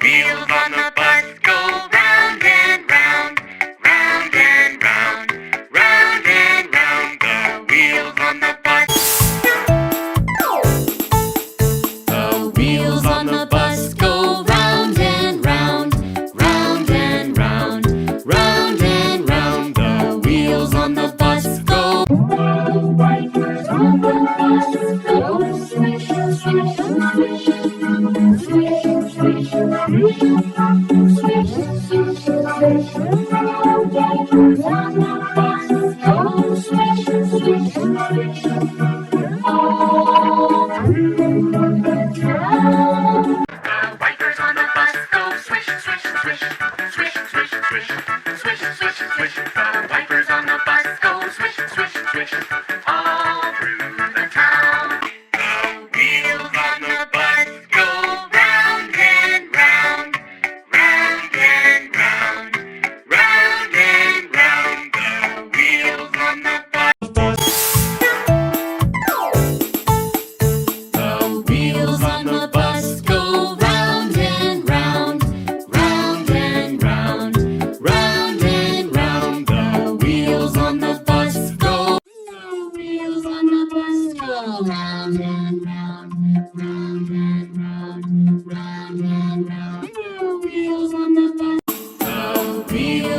wheels on the bus go round and round, round and round, round and round. The wheels on the bus. The wheels on the bus go round and round, round and round, round and round. The wheels on the bus go. Wipers on the bus go swish, swish, swish, swish, swish, swish, swish, swish, swish. Wipers on the bus go swish, swish, swish, all through the town. The wipers on the bus go swish, swish, swish, swish, swish, swish, swish, swish, swish. The wipers on the bus go swish, swish, swish, all through the town. The wheels on the bus go round and round, round and round, round and round. The wheels on the bus. The wheels on the bus go round and round, round and round, round and round. The wheels on the bus go. The wheels on the bus go round and round, round and round, round and round. The wheels on the bus. The wheels